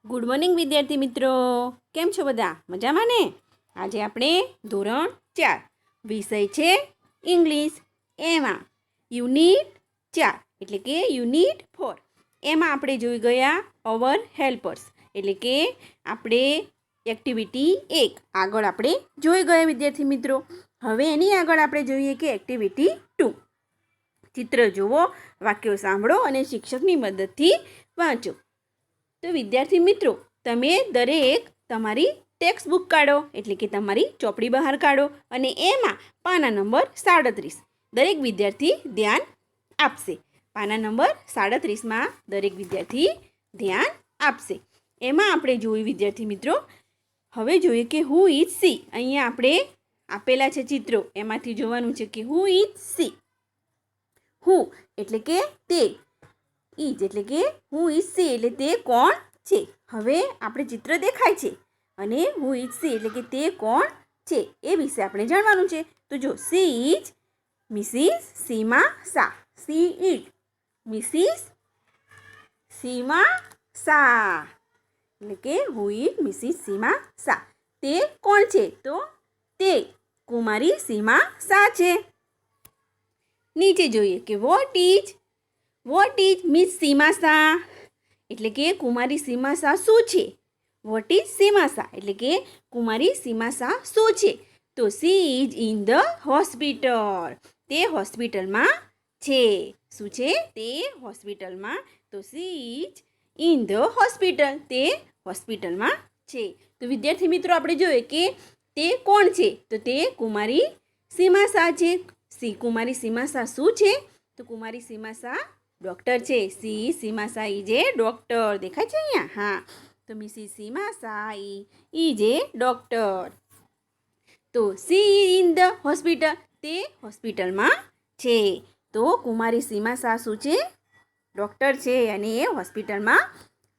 Good morning વિદ્યાર્થી મિત્રો, કેમ છો બધા? મજામાં ને? આજે આપણે ધોરણ 4 વિષય છે ઇંગ્લિશ, એમાં યુનિટ 4 એટલે કે યુનિટ 4 એમાં આપણે જોઈ ગયા અવર હેલ્પર્સ એટલે કે આપણે એક્ટિવિટી 1 આગળ આપણે જોઈ ગયા વિદ્યાર્થી મિત્રો. હવે એની આગળ આપણે જોઈએ કે એક્ટિવિટી 2. ચિત્ર જુઓ, વાક્યો સાંભળો અને શિક્ષકની મદદથી વાંચો. તો વિદ્યાર્થી મિત્રો, તમે દરેક તમારી ટેક્સ્ટ બુક કાઢો એટલે કે તમારી ચોપડી બહાર કાઢો અને એમાં પાના નંબર 37 દરેક વિદ્યાર્થી ધ્યાન આપશે. પાના નંબર 37માં દરેક વિદ્યાર્થી ધ્યાન આપશે. એમાં આપણે જોયું વિદ્યાર્થી મિત્રો, હવે જોઈએ કે હુ ઇઝ સી. અહીંયા આપણે આપેલા છે ચિત્રો, એમાંથી જોવાનું છે કે હુ ઇઝ સી. હુ એટલે કે તે, ઇઝ એટલે કે હુ ઇઝ સી એટલે તે કોણ છે. હવે આપણે ચિત્ર દેખાય છે અને હુ ઇઝ સી એટલે કે તે કોણ છે એ વિશે આપણે જાણવાનું છે. તો જો she is Mrs Seema Shah. She is Mrs Seema Shah એટલે કે who is Mrs Seema Shah. તે કોણ છે? તો તે કુમારી સીમા શાહ છે. નીચે જોઈએ કે વોટ ઇઝ મિસ સીમા શાહ એટલે કે કુમારી સીમા શાહ શું છે? વોટ ઇઝ સીમા શાહ એટલે કે કુમારી સીમા શાહ શું છે? તો she is in the hospital. તે હોસ્પિટલમાં છે. શું છે? તે હોસ્પિટલમાં. તો she is in the hospital. તે હોસ્પિટલમાં છે. તો વિદ્યાર્થી મિત્રો, આપણે જોઈએ કે તે કોણ છે? તો તે કુમારી સીમા શાહ છે. કુમારી સીમા શાહ શું છે? તો કુમારી સીમા શાહ ડૉક્ટર છે. Seema Shah is a doctor. દેખાય છે અહીંયા? હા. તો Mrs Seema Shah is a doctor. તો સી ઇન ધ હોસ્પિટલ. તે હોસ્પિટલમાં છે. તો કુમારી સીમા શાહ શું છે? ડૉક્ટર છે અને એ હોસ્પિટલમાં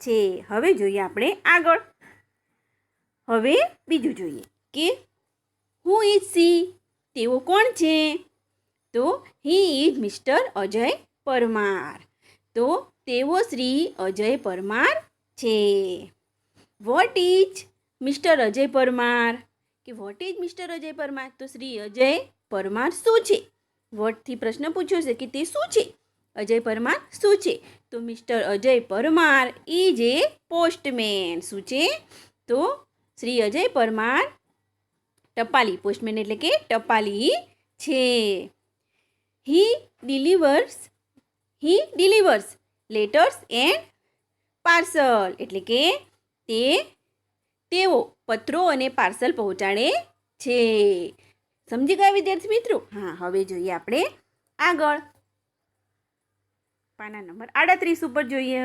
છે. હવે જોઈએ આપણે આગળ. હવે બીજું જોઈએ કે હુ ઇઝ સી. તેઓ કોણ છે? તો he is Mr Ajay Parmar. તો તેઓ શ્રી અજય પરમાર છે. What is Mr Ajay Parmar કે what is Mr Ajay Parmar. તો શ્રી અજય પરમાર શું છે? વોટથી પ્રશ્ન પૂછ્યો છે કે તે શું છે? અજય પરમાર શું છે? તો mister Ajay Parmar is A postman. શું છે? તો શ્રી અજય પરમાર ટપાલી, પોસ્ટમેન એટલે કે ટપાલી છે. હી ડિલિવર્સ લેટર્સ એન્ડ પાર્સલ એટલે કે તેઓ પત્રો અને પાર્સલ પહોંચાડે છે. સમજી ગયા વિદ્યાર્થી મિત્રો? હા. હવે જોઈએ આપણે આગળ. પાના નંબર 38 ઉપર જોઈએ.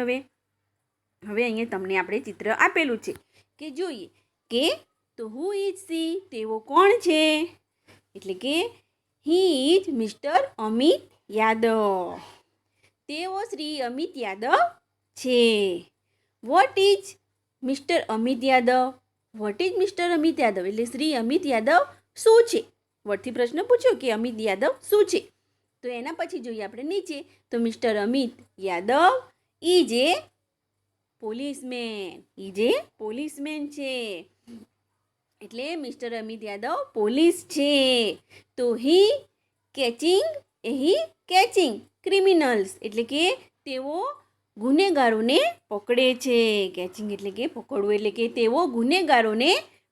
હવે અહીંયા તમને આપણે ચિત્ર આપેલું છે કે જોઈએ કે તો હુ ઇઝ સી. તેઓ કોણ છે? એટલે કે હી ઇઝ મિસ્ટર અમિત યાદવ. તેઓ શ્રી અમિત યાદવ છે. What is mister Amit Yadav. Vote is mister Amit Yadav એટલે શ્રી અમિત યાદવ શું છે? વોટથી પ્રશ્ન પૂછ્યો કે અમિત યાદવ શું છે? તો એના પછી જોઈએ આપણે નીચે. તો mister Amit Yadav is A policeman છે. એટલે મિસ્ટર અમિત યાદવ પોલીસ છે. તો હી કેચિંગ ક્રિમિનલ્સ એટલે કે તેઓ ગુનેગારોને પકડે છે. કેચિંગ એટલે કે પકડવું એટલે કે તેઓ ગુનેગારોને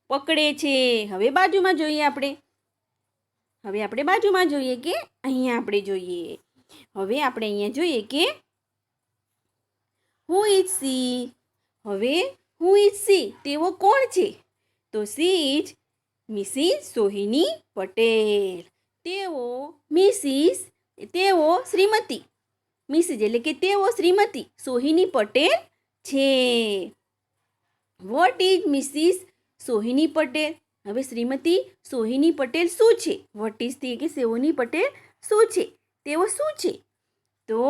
પકડે છે. હવે બાજુમાં જોઈએ આપણે. કે અહીંયા આપણે જોઈએ. હવે આપણે અહીંયા જોઈએ કે હુ ઇઝ સી. હવે હુ ઇઝ સી. તેઓ કોણ છે? તો she is Mrs Sohini Patel. તેઓ શ્રીમતી, મિસિસ એટલે કે તેઓ શ્રીમતી સોહિની પટેલ છે. What is Mrs Sohini Patel. હવે શ્રીમતી સોહિની પટેલ શું છે? વોટ ઇઝ તે કે સોહિની પટેલ શું છે? તેઓ શું છે? તો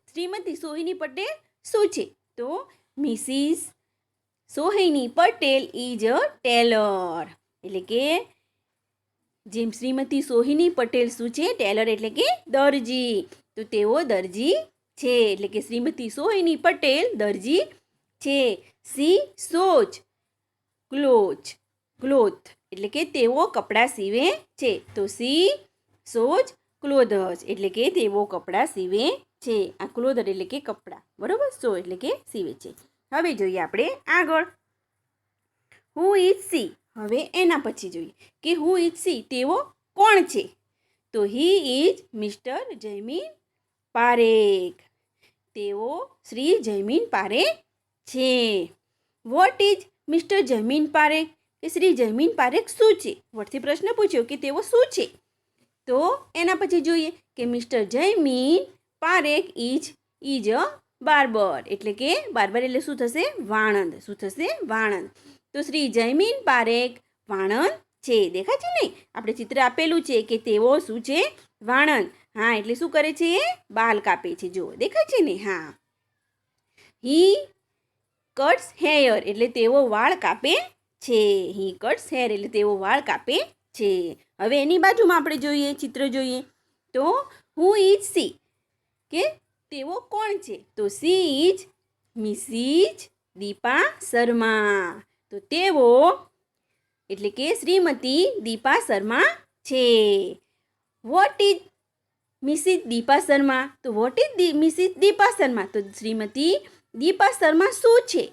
શ્રીમતી સોહિની પટેલ શું છે? તો Mrs Sohini Patel is a tailor એટલે કે જેમ શ્રીમતી સોહિની પટેલ શું છે? ટેલર એટલે કે દરજી. તો તેઓ દરજી છે એટલે કે શ્રીમતી સોહિની પટેલ દરજી છે. સી સોચ ક્લોથ એટલે કે તેઓ કપડાં સીવે છે. તો સી સોચ ક્લોધસ એટલે કે તેઓ કપડાં સીવે છે. આ ક્લોધ એટલે કે કપડાં, બરોબર. સો એટલે કે સીવે છે. હવે જોઈએ આપણે આગળ હુ ઇઝ સી. હવે એના પછી જોઈએ કે હુ ઇઝ સી, તેઓ કોણ છે. તો he is mister Jaymin Parekh. તેઓ શ્રી જયમીન પારેખ છે. What is mister Jaymin Parekh, કે શ્રી જયમીન પારેખ શું છે. વટથી પ્રશ્ન પૂછ્યો કે તેઓ શું છે. તો એના પછી જોઈએ કે mister Jaymin Parekh is a barber એટલે કે બાર્બર એટલે શું થશે, વાણંદ. શું થશે, વાણંદ. તો શ્રી જયમીન પારેખ વાણંદ છે. દેખાય છે ને, આપણે ચિત્ર આપેલું છે કે તેઓ શું છે, વાણંદ. હા એટલે શું કરે છે, બાલ કાપે છે. જો દેખાય છે ને. હા. હી કટ્સ હેયર એટલે તેઓ વાળ કાપે છે. હી કટ્સ હેર એટલે તેઓ વાળ કાપે છે. હવે એની બાજુમાં આપણે જોઈએ, ચિત્ર જોઈએ તો હુ ઇઝ સી, કે તેઓ કોણ છે. તો she is Mrs Deepa Sharma. તો તેઓ એટલે કે શ્રીમતી દીપા શર્મા છે. What is Mrs Deepa Sharma. તો what is Mrs Deepa Sharma, તો શ્રીમતી દીપા શર્મા શું છે,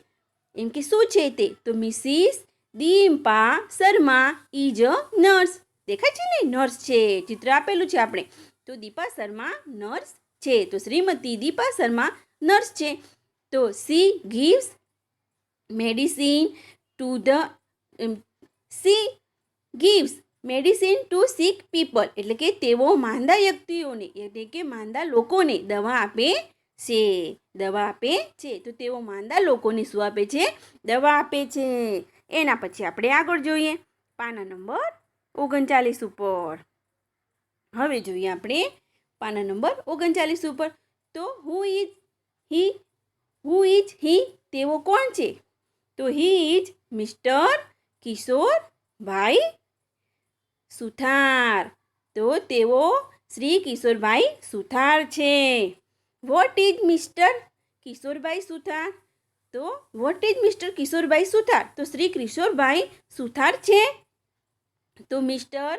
એમ કે શું છે તે. તો Mrs Deepa Sharma is a nurse. દેખાય છે ને, નર્સ છે. ચિત્ર આપેલું છે આપણે. તો દીપા શર્મા નર્સ છે. તો શ્રીમતી દીપા શર્મા નર્સ છે. તો સી ગીવ્સ મેડિસિન ટુ સિક પીપલ એટલે કે તેઓ માંદા વ્યક્તિઓને એટલે કે માંદા લોકોને દવા આપે છે. દવા આપે છે. તો તેઓ માંદા લોકોને શું આપે છે, દવા આપે છે. એના પછી આપણે આગળ જોઈએ પાના નંબર 39 ઉપર. હવે જોઈએ આપણે પાના નંબર 39 ઉપર. તો હુ ઇઝ હી, તેઓ કોણ છે. તો હી ઇઝ મિસ્ટર કિશોરભાઈ સુથાર. તો તેઓ શ્રી કિશોરભાઈ સુથાર છે. વોટ ઇઝ મિસ્ટર કિશોરભાઈ સુથાર. તો વોટ ઇઝ મિસ્ટર કિશોરભાઈ સુથાર. તો શ્રી કિશોરભાઈ સુથાર છે. તો mister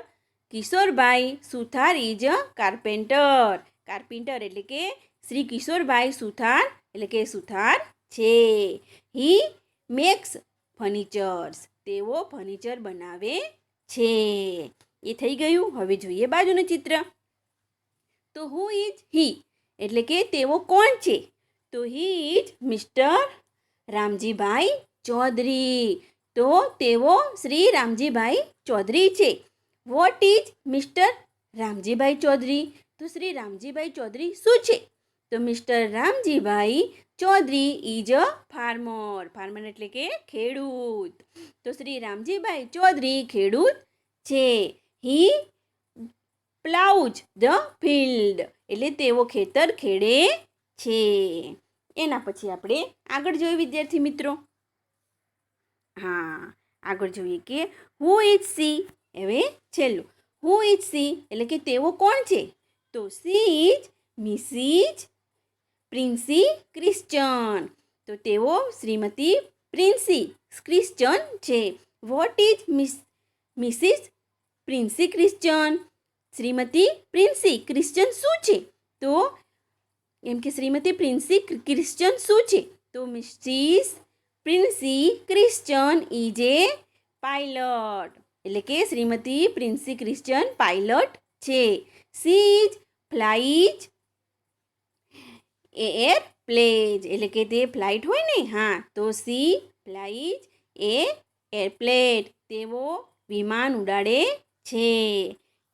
Kishorbhai Suthar is a carpenter. Carpenter એટલે કે શ્રી કિશોરભાઈ સુથાર એટલે કે સુથાર છે. હી મેક્સ ફર્નિચર્સ. તેઓ ફર્નિચર બનાવે છે. એ થઈ ગયું. હવે જોઈએ બાજુનું ચિત્ર. તો હુ ઇઝ હી એટલે કે તેઓ કોણ છે. તો he is mister Ramjibhai Chaudhary. તો તેઓ શ્રી રામજીભાઈ ચૌધરી છે. What is mister Ramjibhai Chaudhary. તો શ્રી રામજીભાઈ ચૌધરી શું છે. તો mister Ramjibhai Chaudhary is a farmer. Farmer એટલે કે ખેડૂત. તો શ્રી રામજીભાઈ ચૌધરી ખેડૂત છે. હી પ્લાઉઝ ધ ફિલ્ડ એટલે તેઓ ખેતર ખેડે છે. એના પછી આપણે આગળ જોઈએ વિદ્યાર્થી મિત્રો. હા, આગળ જોઈએ કે હુ ઇઝ સી. હવે છેલ્લું હુ ઇઝ સી એટલે કે તેઓ કોણ છે. તો she is Mrs Princy Christian. તો તેઓ શ્રીમતી પ્રિન્સી ક્રિશ્ચન છે. What is Mrs Princy Christian. Shrimati Princy Christian શું છે. તો એમ કે શ્રીમતી પ્રિન્સી ક્રિશ્ચન શું છે. તો Mrs Princy Christian is a pilot એટલે કે શ્રીમતી પ્રિન્સી ક્રિશ્ચન પાયલટ છે. સી ઇઝ ફ્લાઇઝ એરપ્લેન એટલે કે તે ફ્લાઇટ હોય ને. હા, તો સી ફ્લાઇઝ એરપ્લેન. તેઓ વિમાન ઉડાડે છે.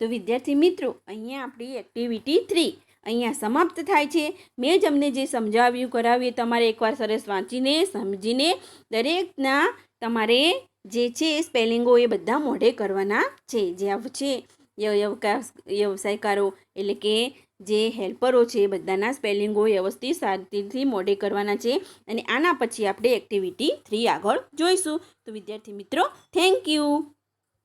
તો વિદ્યાર્થી મિત્રો, અહીંયા આપણી એક્ટિવિટી 3 અહીંયા સમાપ્ત થાય છે. મેં જ અમને જે સમજાવ્યું કરાવ્યું તમારે એકવાર સરસ વાંચીને સમજીને દરેકના તમારે જે છે સ્પેલિંગો એ બધા મોઢે કરવાના છે. જે છે વ્યવસાયકારો એટલે કે જે હેલ્પરો છે એ બધાના સ્પેલિંગો વ્યવસ્થિત શાંતિથી મોઢે કરવાના છે. અને આના પછી આપણે એક્ટિવિટી 3 આગળ જોઈશું. તો વિદ્યાર્થી મિત્રો, થેન્ક યુ.